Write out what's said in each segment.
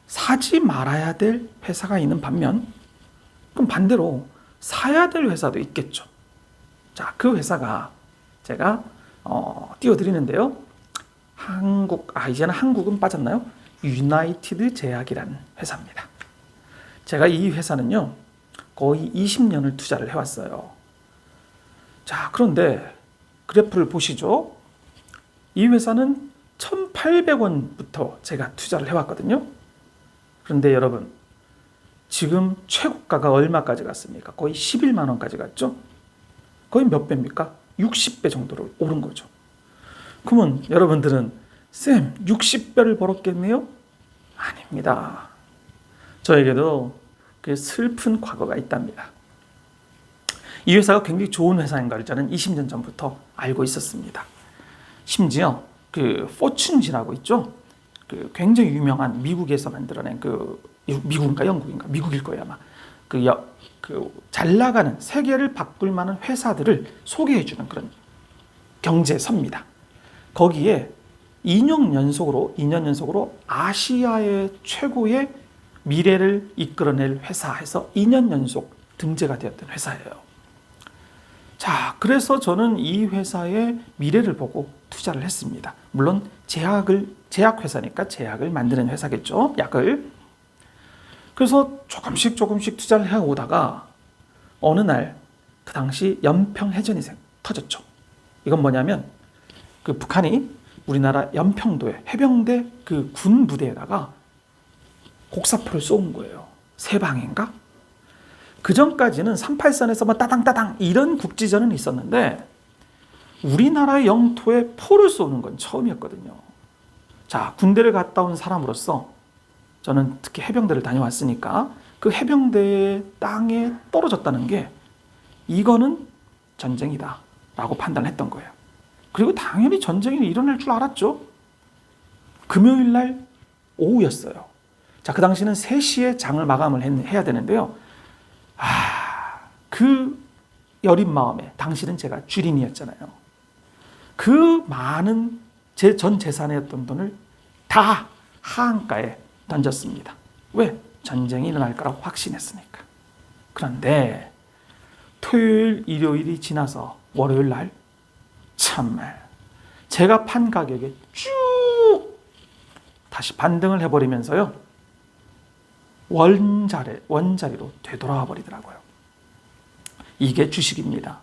사지 말아야 될 회사가 있는 반면, 그럼 반대로 사야 될 회사도 있겠죠. 자, 그 회사가 제가 띄워드리는데요. 이제는 한국은 빠졌나요? 유나이티드 제약이라는 회사입니다. 제가 이 회사는요, 거의 20년을 투자를 해왔어요. 자, 그런데 그래프를 보시죠. 이 회사는 1,800원부터 제가 투자를 해왔거든요. 그런데 여러분, 지금 최고가가 얼마까지 갔습니까? 거의 11만 원까지 갔죠? 거의 몇 배입니까? 60배 정도로 오른 거죠. 그러면 여러분들은 쌤, 60배를 벌었겠네요? 아닙니다. 저에게도 그 슬픈 과거가 있답니다. 이 회사가 굉장히 좋은 회사인 걸 저는 20년 전부터 알고 있었습니다. 심지어 그 포춘지라고 있죠? 그 굉장히 유명한 미국에서 만들어낸 미국인가 영국인가 미국일 거예요 아마. 잘 나가는 세계를 바꿀 만한 회사들을 소개해주는 그런 경제서입니다. 거기에 2년 연속으로 아시아의 최고의 미래를 이끌어낼 회사에서 2년 연속 등재가 되었던 회사예요. 자, 그래서 저는 이 회사의 미래를 보고 투자를 했습니다. 물론 제약회사니까 제약을 만드는 회사겠죠. 약을. 그래서 조금씩 투자를 해오다가 어느 날 그 당시 연평해전이 터졌죠. 이건 뭐냐면 그 북한이 우리나라 연평도에 해병대 그 군 부대에다가 곡사포를 쏘은 거예요. 세 방인가? 그 전까지는 38선에서 뭐 따당따당 이런 국지전은 있었는데 우리나라의 영토에 포를 쏘는 건 처음이었거든요. 자, 군대를 갔다 온 사람으로서 저는 특히 해병대를 다녀왔으니까 그 해병대의 땅에 떨어졌다는 게 이거는 전쟁이다 라고 판단했던 거예요. 그리고 당연히 전쟁이 일어날 줄 알았죠. 금요일 날 오후였어요. 자, 그 당시는 3시에 장을 마감을 해야 되는데요. 그 여린 마음에 당시는 제가 주린이었잖아요. 그 많은 제 전 재산이었던 돈을 다 하한가에 던졌습니다. 왜? 전쟁이 일어날 거라고 확신했으니까. 그런데 토요일, 일요일이 지나서 월요일 날 참말 제가 판 가격에 쭉 다시 반등을 해버리면서요. 원자리로 되돌아와 버리더라고요. 이게 주식입니다.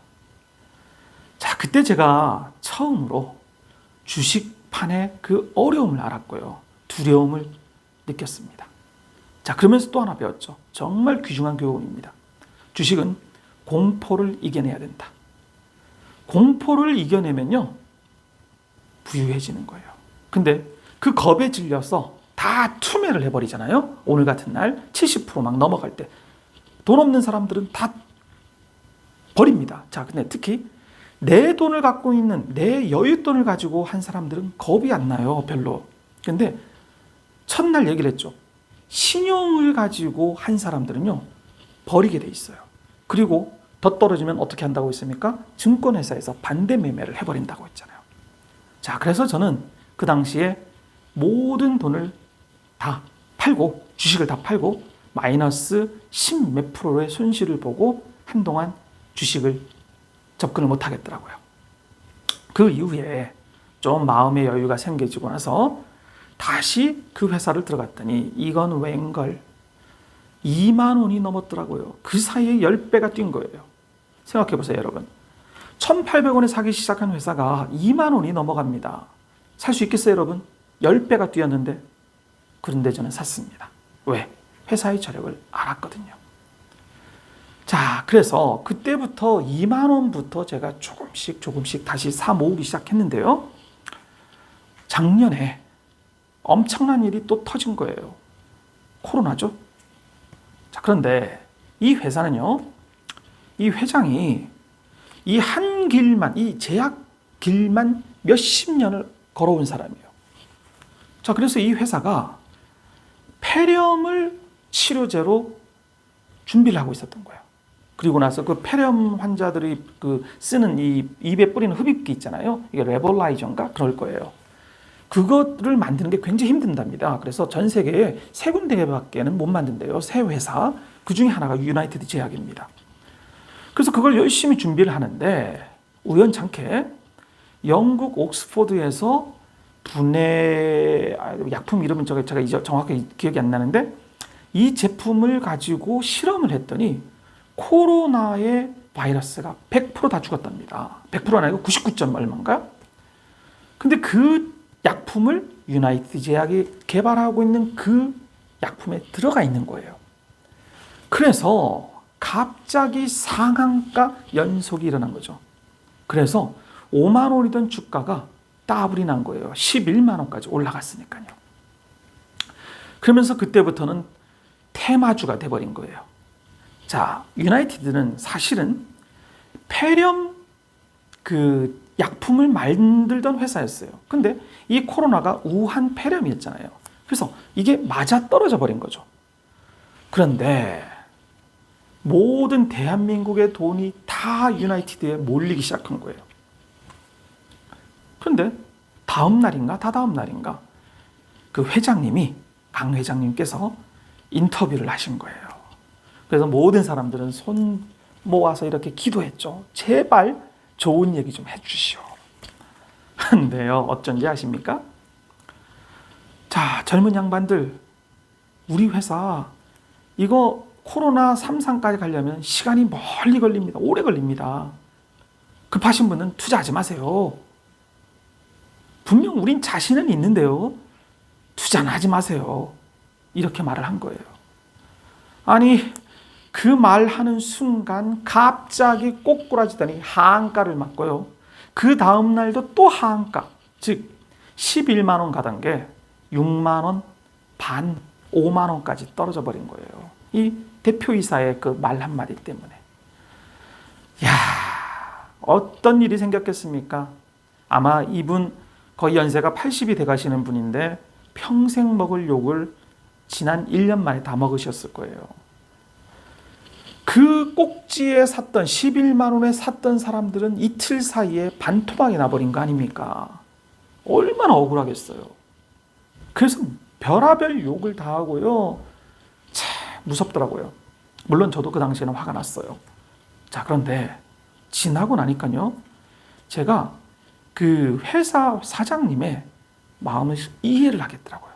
자, 그때 제가 처음으로 주식판의 그 어려움을 알았고요. 두려움을 느꼈습니다. 자, 그러면서 또 하나 배웠죠. 정말 귀중한 교훈입니다. 주식은 공포를 이겨내야 된다. 공포를 이겨내면요, 부유해지는 거예요. 근데 그 겁에 질려서 다 투매를 해버리잖아요. 오늘 같은 날 70% 막 넘어갈 때 돈 없는 사람들은 다 버립니다. 자, 근데 특히 내 돈을 갖고 있는 내 여윳돈을 가지고 한 사람들은 겁이 안 나요, 별로. 근데 첫날 얘기를 했죠. 신용을 가지고 한 사람들은요, 버리게 돼 있어요. 그리고 더 떨어지면 어떻게 한다고 했습니까? 증권회사에서 반대 매매를 해버린다고 했잖아요. 자, 그래서 저는 그 당시에 모든 돈을 다 팔고, 주식을 다 팔고, 마이너스 10 몇 프로의 손실을 보고 한동안 주식을 접근을 못 하겠더라고요. 그 이후에 좀 마음의 여유가 생겨지고 나서 다시 그 회사를 들어갔더니 이건 웬걸 2만 원이 넘었더라고요. 그 사이에 10배가 뛴 거예요. 생각해 보세요, 여러분. 1,800원에 사기 시작한 회사가 2만 원이 넘어갑니다. 살 수 있겠어요, 여러분? 10배가 뛰었는데. 그런데 저는 샀습니다. 왜? 회사의 저력을 알았거든요. 자, 그래서 그때부터 2만 원부터 제가 조금씩 다시 사 모으기 시작했는데요. 작년에 엄청난 일이 또 터진 거예요. 코로나죠. 자, 그런데 이 회사는요, 이 회장이 이 한 길만, 이 제약 길만 몇십 년을 걸어온 사람이에요. 자, 그래서 이 회사가 폐렴을 치료제로 준비를 하고 있었던 거예요. 그리고 나서 그 폐렴 환자들이 그 쓰는 이 입에 뿌리는 흡입기 있잖아요. 이게 레볼라이저인가 그럴 거예요. 그거를 만드는 게 굉장히 힘든답니다. 그래서 전 세계에 세 군데밖에는 못 만든대요. 세 회사. 그 중에 하나가 유나이티드 제약입니다. 그래서 그걸 열심히 준비를 하는데 우연찮게 영국 옥스포드에서 분해 약품 이름은 제가 이제 정확하게 기억이 안 나는데 이 제품을 가지고 실험을 했더니 코로나의 바이러스가 100%다 죽었답니다. 100%는 아니고 99점 얼마인가요? 근데 그 약품을 유나이티드 제약이 개발하고 있는 그 약품에 들어가 있는 거예요. 그래서 갑자기 상한가 연속이 일어난 거죠. 그래서 5만 원이던 주가가 따블이 난 거예요. 11만 원까지 올라갔으니까요. 그러면서 그때부터는 테마주가 돼버린 거예요. 자, 유나이티드는 사실은 폐렴 그 약품을 만들던 회사였어요. 근데 이 코로나가 우한 폐렴이었잖아요. 그래서 이게 맞아 떨어져 버린 거죠. 그런데 모든 대한민국의 돈이 다 유나이티드에 몰리기 시작한 거예요. 그런데 다음 날인가 다다음 날인가 그 회장님이 강 회장님께서 인터뷰를 하신 거예요. 그래서 모든 사람들은 손 모아서 이렇게 기도했죠. 제발 좋은 얘기 좀 해주시오. 근데요, 어쩐지 아십니까? 자, 젊은 양반들, 우리 회사 이거 코로나 3상까지 가려면 시간이 멀리 걸립니다. 오래 걸립니다. 급하신 분은 투자하지 마세요. 분명 우린 자신은 있는데요. 투자는 하지 마세요. 이렇게 말을 한 거예요. 아니, 그 말하는 순간 갑자기 꼬꾸라지더니 하한가를 맞고요. 그 다음 날도 또 하한가, 즉 11만 원 가던 게 6만 원, 반, 5만 원까지 떨어져 버린 거예요. 이 대표이사의 그 말 한마디 때문에. 야, 어떤 일이 생겼겠습니까? 아마 이분 거의 연세가 80이 돼 가시는 분인데 평생 먹을 욕을 지난 1년 만에 다 먹으셨을 거예요. 그 꼭지에 샀던 11만 원에 샀던 사람들은 이틀 사이에 반토막이 나버린 거 아닙니까? 얼마나 억울하겠어요. 그래서 별의별 욕을 다 하고요. 참 무섭더라고요. 물론 저도 그 당시에는 화가 났어요. 자, 그런데 지나고 나니까요. 제가 그 회사 사장님의 마음을 이해를 하겠더라고요.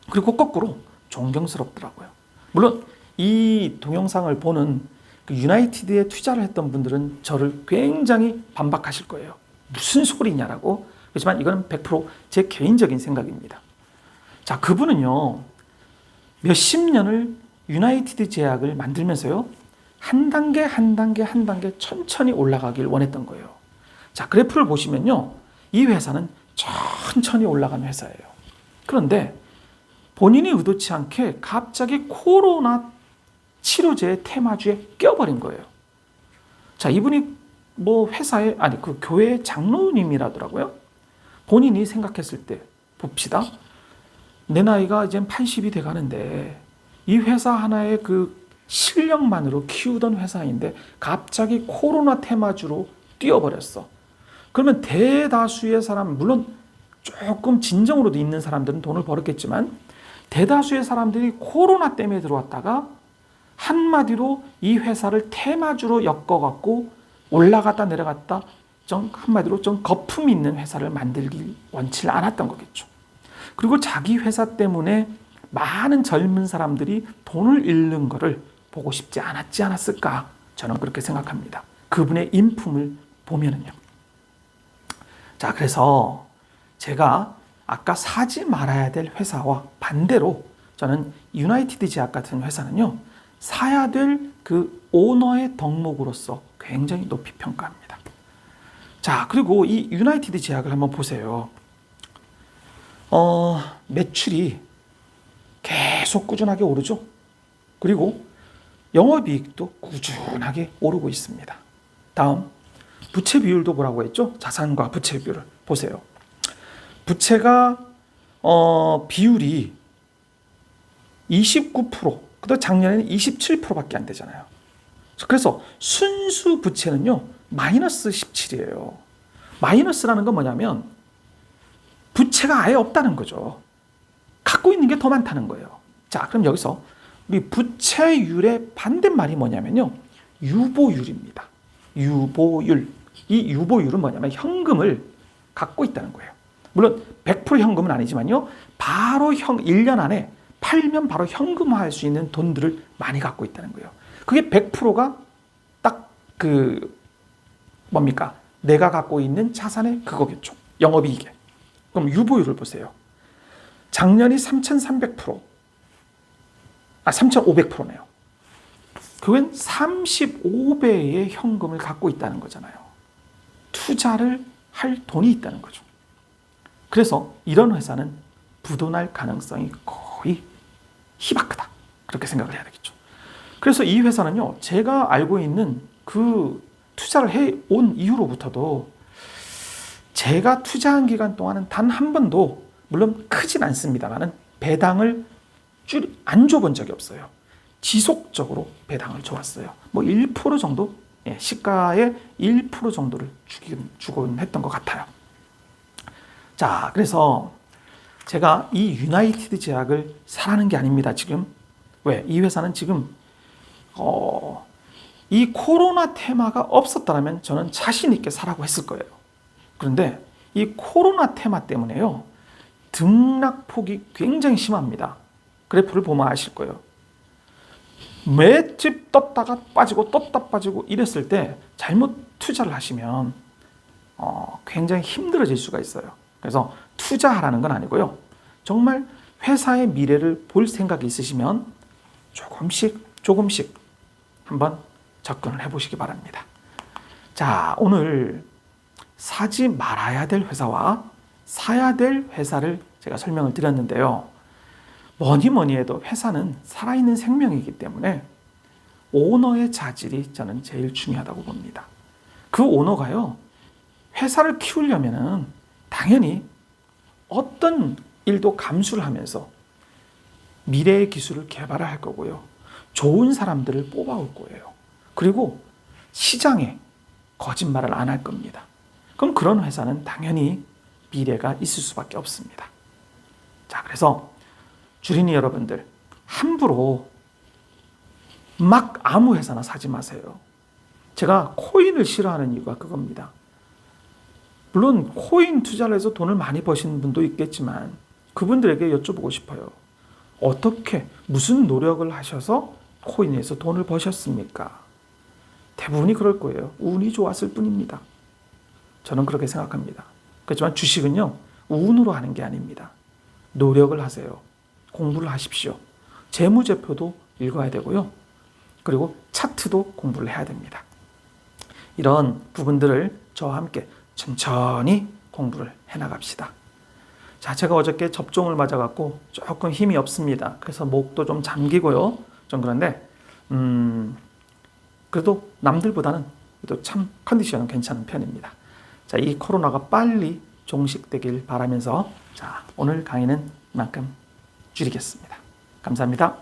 그리고 거꾸로 존경스럽더라고요. 물론 이 동영상을 보는 그 유나이티드에 투자를 했던 분들은 저를 굉장히 반박하실 거예요. 무슨 소리냐라고. 그렇지만 이건 100% 제 개인적인 생각입니다. 자, 그분은요, 몇십 년을 유나이티드 제약을 만들면서요, 한 단계 한 단계 한 단계 천천히 올라가길 원했던 거예요. 자, 그래프를 보시면요, 이 회사는 천천히 올라가는 회사예요. 그런데 본인이 의도치 않게 갑자기 코로나 치료제 테마주에 껴버린 거예요. 자, 이분이 뭐 회사에, 아니, 그 교회 장로님이라더라고요. 본인이 생각했을 때, 봅시다. 내 나이가 이제 80이 돼 가는데, 이 회사 하나의 그 실력만으로 키우던 회사인데, 갑자기 코로나 테마주로 뛰어버렸어. 그러면 대다수의 사람, 물론 조금 진정으로도 있는 사람들은 돈을 벌었겠지만, 대다수의 사람들이 코로나 때문에 들어왔다가, 한마디로 이 회사를 테마주로 엮어갖고 올라갔다 내려갔다 좀 한마디로 좀 거품 있는 회사를 만들기 원치 않았던 거겠죠. 그리고 자기 회사 때문에 많은 젊은 사람들이 돈을 잃는 것을 보고 싶지 않았을까? 저는 그렇게 생각합니다. 그분의 인품을 보면은요. 자, 그래서 제가 아까 사지 말아야 될 회사와 반대로 저는 유나이티드 제약 같은 회사는요, 사야 될 그 오너의 덕목으로서 굉장히 높이 평가합니다. 자, 그리고 이 유나이티드 제약을 한번 보세요. 매출이 계속 꾸준하게 오르죠. 그리고 영업이익도 꾸준하게 오르고 있습니다. 다음, 부채 비율도 뭐라고 했죠? 자산과 부채 비율을 보세요. 부채가 비율이 29%, 그다음 작년에는 27%밖에 안 되잖아요. 그래서 순수 부채는요, 마이너스 17이에요. 마이너스라는 건 뭐냐면 부채가 아예 없다는 거죠. 갖고 있는 게 더 많다는 거예요. 자, 그럼 여기서 우리 부채율의 반대말이 뭐냐면요, 유보율입니다. 유보율. 이 유보율은 뭐냐면 현금을 갖고 있다는 거예요. 물론 100% 현금은 아니지만요, 바로 1년 안에 팔면 바로 현금화할 수 있는 돈들을 많이 갖고 있다는 거예요. 그게 100%가 딱 뭡니까? 내가 갖고 있는 자산의 그거겠죠. 영업이익에. 그럼 유보율을 보세요. 작년이 3,300%, 3,500%네요. 그건 35배의 현금을 갖고 있다는 거잖아요. 투자를 할 돈이 있다는 거죠. 그래서 이런 회사는 부도날 가능성이 거의 희박하다. 그렇게 생각을 해야 되겠죠. 그래서 이 회사는요, 제가 알고 있는 그 투자를 해온 이후로부터도 제가 투자한 기간 동안은 단 한 번도, 물론 크진 않습니다만은 배당을 안 줘본 적이 없어요. 지속적으로 배당을 줘왔어요. 뭐 1% 정도, 시가의 1% 정도를 주곤 했던 것 같아요. 자, 그래서 제가 이 유나이티드 제약을 사라는 게 아닙니다, 지금. 왜? 이 회사는 지금 이 코로나 테마가 없었다면 저는 자신 있게 사라고 했을 거예요. 그런데 이 코로나 테마 때문에요, 등락폭이 굉장히 심합니다. 그래프를 보면 아실 거예요. 매집 떴다가 빠지고 떴다 빠지고 이랬을 때 잘못 투자를 하시면 굉장히 힘들어질 수가 있어요. 그래서 투자하라는 건 아니고요, 정말 회사의 미래를 볼 생각이 있으시면 조금씩 한번 접근을 해보시기 바랍니다. 자, 오늘 사지 말아야 될 회사와 사야 될 회사를 제가 설명을 드렸는데요. 뭐니 해도 회사는 살아있는 생명이기 때문에 오너의 자질이 저는 제일 중요하다고 봅니다. 그 오너가요, 회사를 키우려면은 당연히 어떤 일도 감수를 하면서 미래의 기술을 개발을 할 거고요, 좋은 사람들을 뽑아올 거예요. 그리고 시장에 거짓말을 안 할 겁니다. 그럼 그런 회사는 당연히 미래가 있을 수밖에 없습니다. 자, 그래서 주린이 여러분들, 함부로 막 아무 회사나 사지 마세요. 제가 코인을 싫어하는 이유가 그겁니다. 물론 코인 투자를 해서 돈을 많이 버시는 분도 있겠지만 그분들에게 여쭤보고 싶어요. 어떻게, 무슨 노력을 하셔서 코인에서 돈을 버셨습니까? 대부분이 그럴 거예요. 운이 좋았을 뿐입니다. 저는 그렇게 생각합니다. 그렇지만 주식은요, 운으로 하는 게 아닙니다. 노력을 하세요. 공부를 하십시오. 재무제표도 읽어야 되고요, 그리고 차트도 공부를 해야 됩니다. 이런 부분들을 저와 함께 천천히 공부를 해나갑시다. 자, 제가 어저께 접종을 맞아갖고 조금 힘이 없습니다. 그래서 목도 좀 잠기고요, 좀 그런데 그래도 남들보다는 그래도 참 컨디션은 괜찮은 편입니다. 자, 이 코로나가 빨리 종식되길 바라면서, 자, 오늘 강의는 이만큼 줄이겠습니다. 감사합니다.